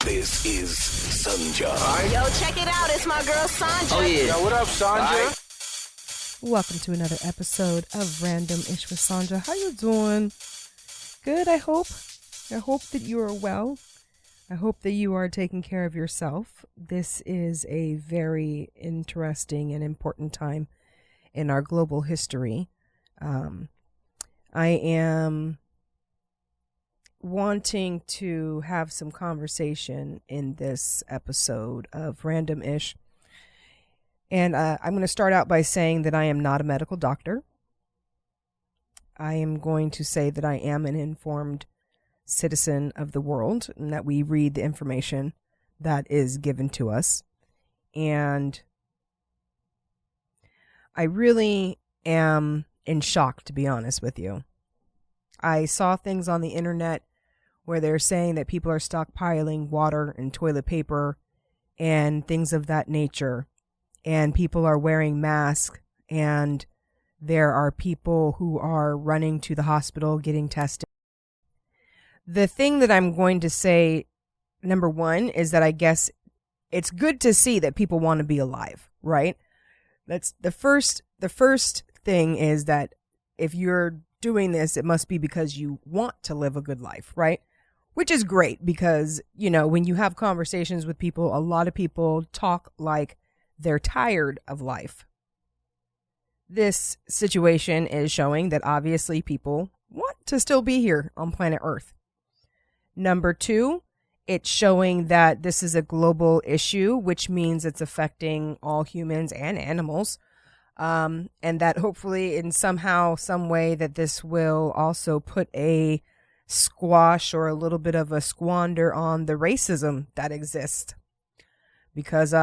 This is Sanja. Yo, check it out. It's my girl Sanja. Oh, yeah. Yo, what up, Sanja? Welcome to another episode of Random Ish with Sanja. How you doing? Good, I hope. I hope that you are well. I hope that you are taking care of yourself. This is a very interesting and important time in our global history. I am wanting to have some conversation in this episode of Random Ish. And I'm going to start out by saying that I am not a medical doctor. I am going to say that I am an informed citizen of the world and that we read the information that is given to us. And I really am in shock, to be honest with you. I saw things on the internet where they're saying that people are stockpiling water and toilet paper and things of that nature. And people are wearing masks, and there are people who are running to the hospital getting tested. The thing that I'm going to say, number one, is that I guess it's good to see that people want to be alive, right? That's the first thing is that if you're doing this, it must be because you want to live a good life, right? Which is great because, you know, when you have conversations with people, a lot of people talk like they're tired of life. This situation is showing that obviously people want to still be here on planet Earth. Number two, it's showing that this is a global issue, which means it's affecting all humans and animals. And that hopefully in somehow, some way that this will also put a squash or a little bit of a squander on the racism that exists. Because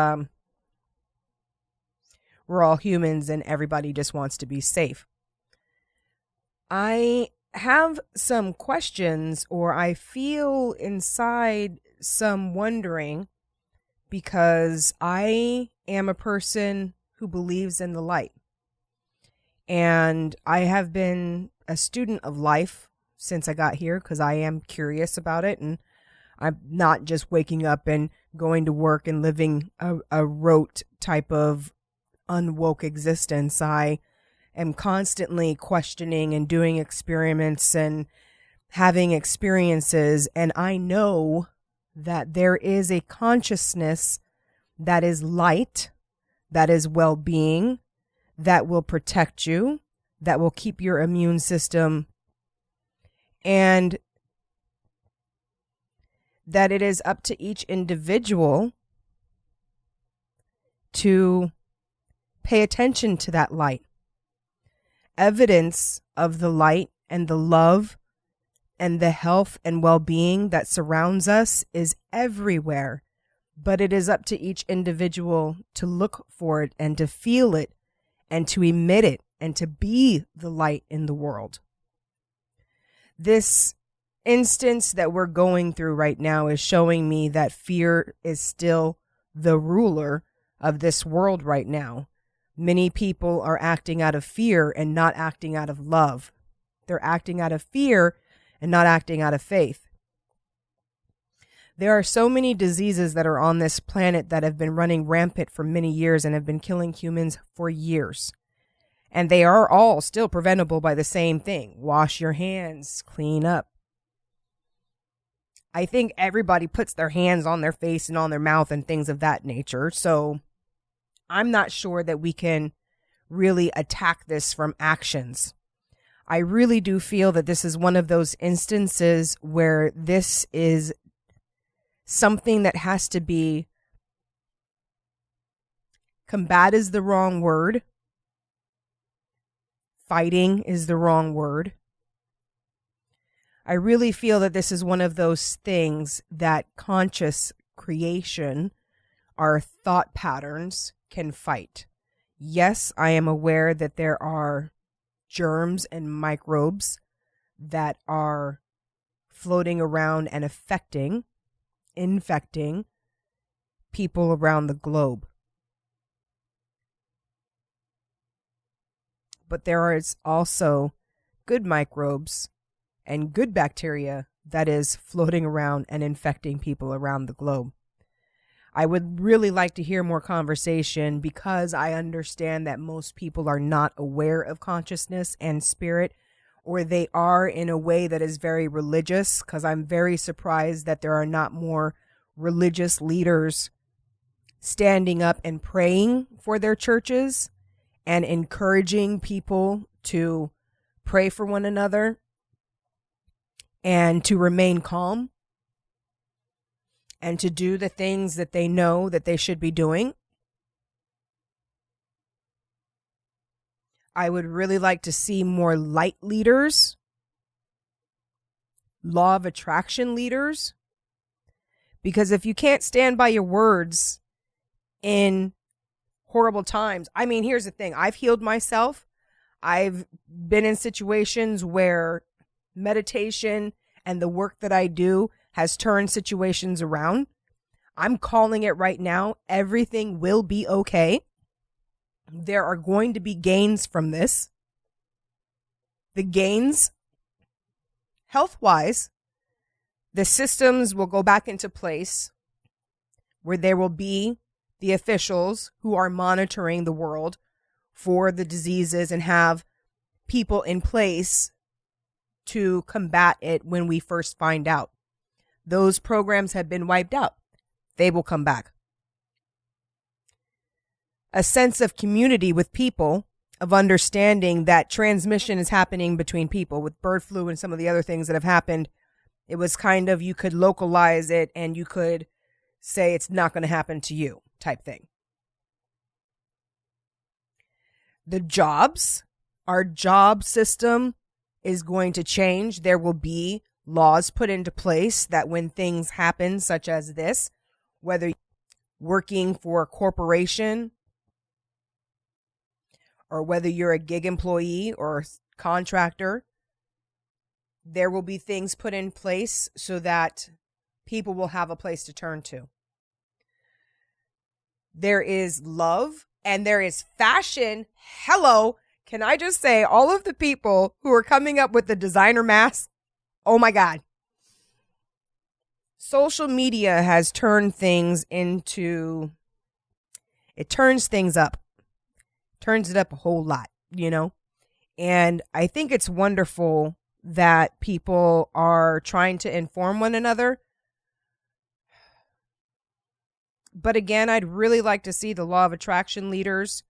we're all humans and everybody just wants to be safe. I have some questions, or I feel inside some wondering, because I am a person who believes in the light. And I have been a student of life since I got here because I am curious about it. And I'm not just waking up and going to work and living a rote type of unwoke existence. I am constantly questioning and doing experiments and having experiences. And I know that there is a consciousness that is light, that is well-being, that will protect you, that will keep your immune system, and that it is up to each individual to pay attention to that light. Evidence of the light and the love and the health and well-being that surrounds us is everywhere, but it is up to each individual to look for it and to feel it and to emit it and to be the light in the world. This instance that we're going through right now is showing me that fear is still the ruler of this world right now. Many people are acting out of fear and not acting out of love. They're acting out of fear and not acting out of faith. There are so many diseases that are on this planet that have been running rampant for many years and have been killing humans for years. And they are all still preventable by the same thing. Wash your hands, clean up. I think everybody puts their hands on their face and on their mouth and things of that nature. So I'm not sure that we can really attack this from actions. I really do feel that this is one of those instances where this is something that has to be, combat is the wrong word. Fighting is the wrong word. I really feel that this is one of those things that conscious creation, our thought patterns, can fight. Yes, I am aware that there are germs and microbes that are floating around and infecting people around the globe. But there is also good microbes and good bacteria that is floating around and infecting people around the globe. I would really like to hear more conversation because I understand that most people are not aware of consciousness and spirit, or they are in a way that is very religious, because I'm very surprised that there are not more religious leaders standing up and praying for their churches and encouraging people to pray for one another and to remain calm and to do the things that they know that they should be doing. I would really like to see more light leaders, law of attraction leaders, because if you can't stand by your words in horrible times, I mean, here's the thing. I've healed myself. I've been in situations where meditation and the work that I do has turned situations around. I'm calling it right now. Everything will be okay. There are going to be gains from this. The gains, health-wise, the systems will go back into place where there will be the officials who are monitoring the world for the diseases and have people in place to combat it when we first find out. Those programs have been wiped out. They will come back. A sense of community with people, of understanding that transmission is happening between people. With bird flu and some of the other things that have happened, it was kind of, you could localize it and you could say it's not going to happen to you type thing. The jobs, our job system is going to change. There will be laws put into place that when things happen such as this, whether working for a corporation or whether you're a gig employee or contractor, there will be things put in place so that people will have a place to turn to. There is love and there is fashion. Hello. Can I just say, all of the people who are coming up with the designer masks, oh my God. Social media has turned things into, it turns things up. Turns it up a whole lot, you know? And I think it's wonderful that people are trying to inform one another. But again, I'd really like to see the law of attraction leaders,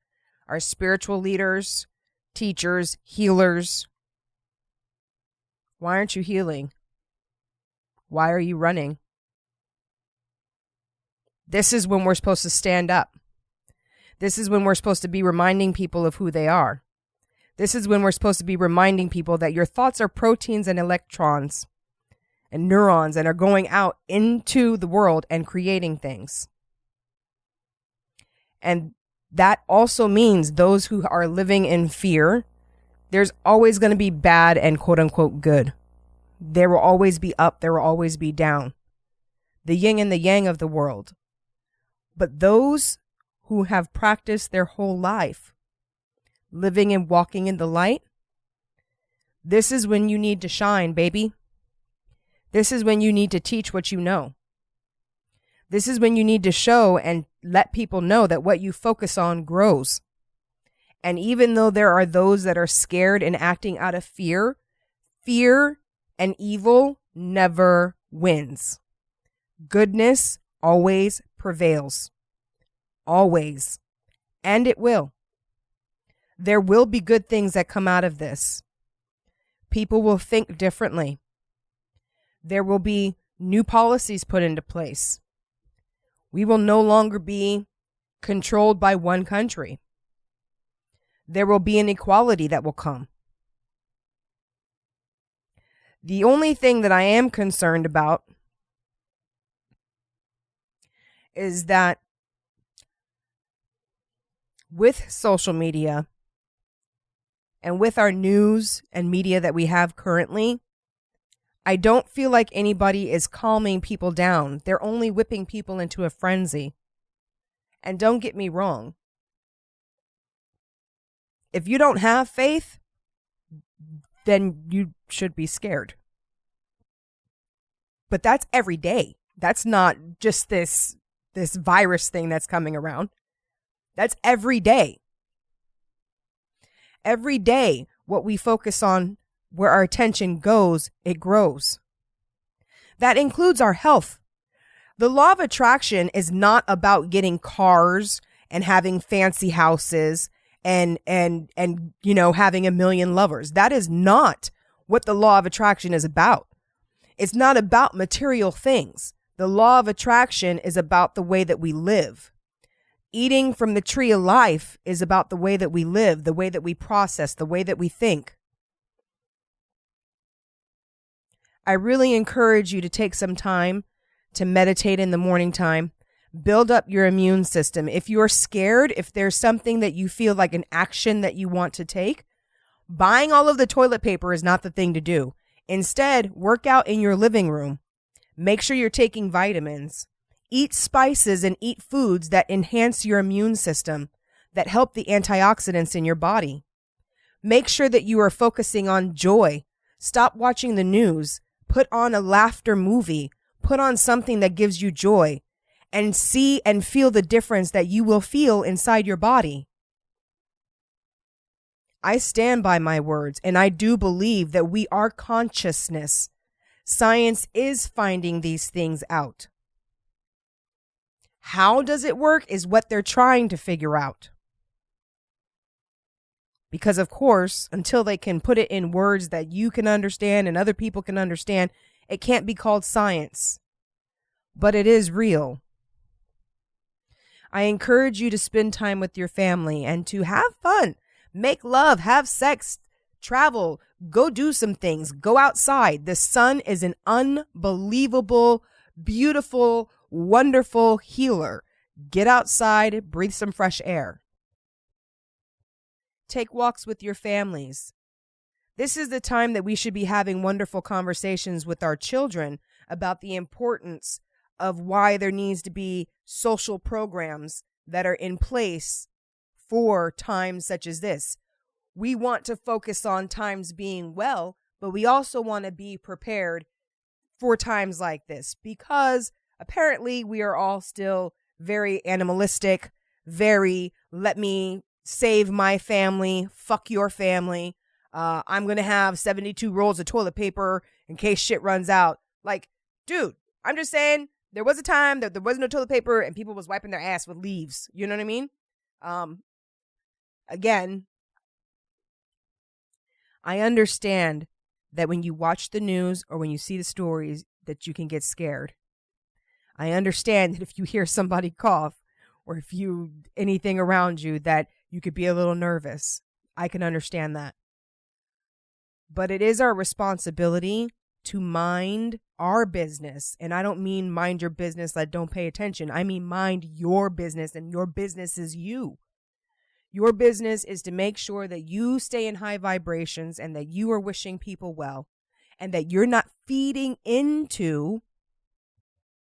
our spiritual leaders, teachers, healers. Why aren't you healing? Why are you running? This is when we're supposed to stand up. This is when we're supposed to be reminding people of who they are. This is when we're supposed to be reminding people that your thoughts are proteins and electrons and neurons and are going out into the world and creating things. And that also means those who are living in fear, there's always going to be bad and quote unquote good. There will always be up, there will always be down. The yin and the yang of the world. But those who have practiced their whole life living and walking in the light, this is when you need to shine, baby. This is when you need to teach what you know. This is when you need to show and let people know that what you focus on grows. And even though there are those that are scared and acting out of fear, fear and evil never wins. Goodness always prevails. Always. And it will. There will be good things that come out of this. People will think differently. There will be new policies put into place. We will no longer be controlled by one country. There will be an equality that will come. The only thing that I am concerned about is that with social media and with our news and media that we have currently, I don't feel like anybody is calming people down. They're only whipping people into a frenzy. And don't get me wrong. If you don't have faith, then you should be scared. But that's every day. That's not just this virus thing that's coming around. That's every day. Every day, what we focus on, where our attention goes, it grows. That includes our health. The law of attraction is not about getting cars and having fancy houses and having a million lovers. That is not what the law of attraction is about. It's not about material things. The law of attraction is about the way that we live. Eating from the tree of life is about the way that we live, the way that we process, the way that we think. I really encourage you to take some time to meditate in the morning time. Build up your immune system. If you're scared, if there's something that you feel like an action that you want to take, buying all of the toilet paper is not the thing to do. Instead, work out in your living room. Make sure you're taking vitamins. Eat spices and eat foods that enhance your immune system, that help the antioxidants in your body. Make sure that you are focusing on joy. Stop watching the news. Put on a laughter movie. Put on something that gives you joy, and see and feel the difference that you will feel inside your body. I stand by my words, and I do believe that we are consciousness. Science is finding these things out. How does it work is what they're trying to figure out. Because, of course, until they can put it in words that you can understand and other people can understand, it can't be called science. But it is real. I encourage you to spend time with your family and to have fun. Make love, have sex, travel, go do some things, go outside. The sun is an unbelievable, beautiful, wonderful healer. Get outside, breathe some fresh air. Take walks with your families. This is the time that we should be having wonderful conversations with our children about the importance of why there needs to be social programs that are in place for times such as this. We want to focus on times being well, but we also want to be prepared for times like this, because apparently we are all still very animalistic, very let me save my family, fuck your family. I'm going to have 72 rolls of toilet paper in case shit runs out. Like, dude, I'm just saying, there was a time that there wasn't no toilet paper and people was wiping their ass with leaves. You know what I mean? Again, I understand that when you watch the news or when you see the stories that you can get scared. I understand that if you hear somebody cough or if you anything around you that you could be a little nervous. I can understand that. But it is our responsibility to mind our business. And I don't mean mind your business like don't pay attention. I mean mind your business, and your business is you. Your business is to make sure that you stay in high vibrations and that you are wishing people well and that you're not feeding into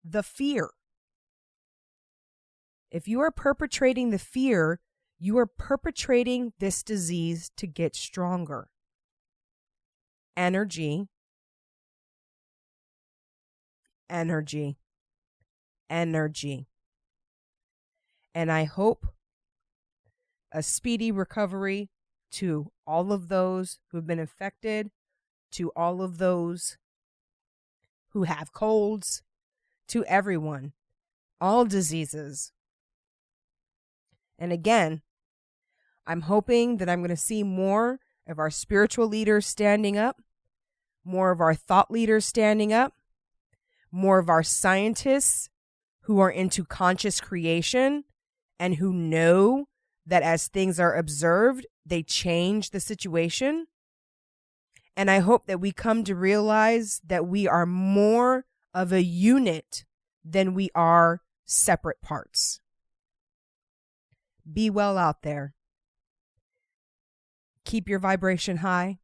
the fear. If you are perpetrating the fear, you are perpetrating this disease to get stronger. Energy. And I hope a speedy recovery to all of those who've been infected, to all of those who have colds, to everyone, all diseases. And again, I'm hoping that I'm going to see more of our spiritual leaders standing up, more of our thought leaders standing up, more of our scientists who are into conscious creation and who know that as things are observed, they change the situation. And I hope that we come to realize that we are more of a unit than we are separate parts. Be well out there. Keep your vibration high.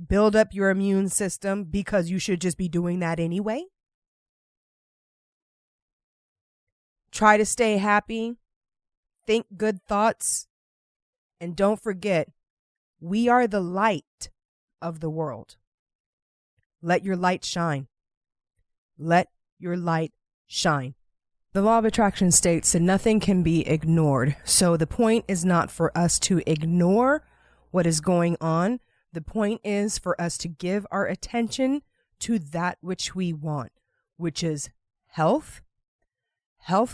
Build up your immune system, because you should just be doing that anyway. Try to stay happy. Think good thoughts. And don't forget, we are the light of the world. Let your light shine. Let your light shine. The law of attraction states that nothing can be ignored. So the point is not for us to ignore what is going on. The point is for us to give our attention to that which we want, which is health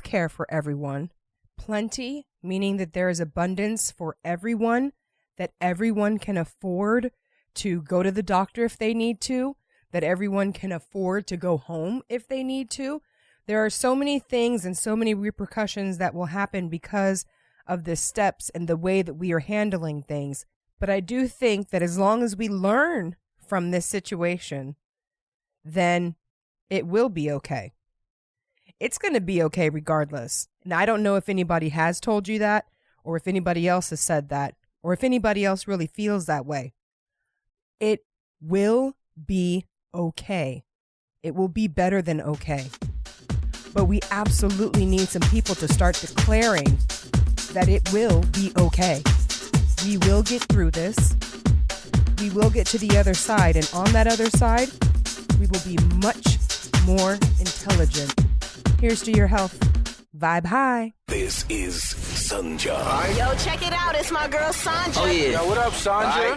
care for everyone, plenty, meaning that there is abundance for everyone, that everyone can afford to go to the doctor if they need to, that everyone can afford to go home if they need to. There are so many things and so many repercussions that will happen because of the steps and the way that we are handling things. But I do think that as long as we learn from this situation, then it will be okay. It's going to be okay regardless. And I don't know if anybody has told you that, or if anybody else has said that, or if anybody else really feels that way. It will be okay. It will be better than okay. But we absolutely need some people to start declaring that it will be okay. We will get through this. We will get to the other side. And on that other side, we will be much more intelligent. Here's to your health. Vibe high. This is Sunshine. Yo, check it out. It's my girl Sanja. Oh, yeah. Yo, what up, Sanja?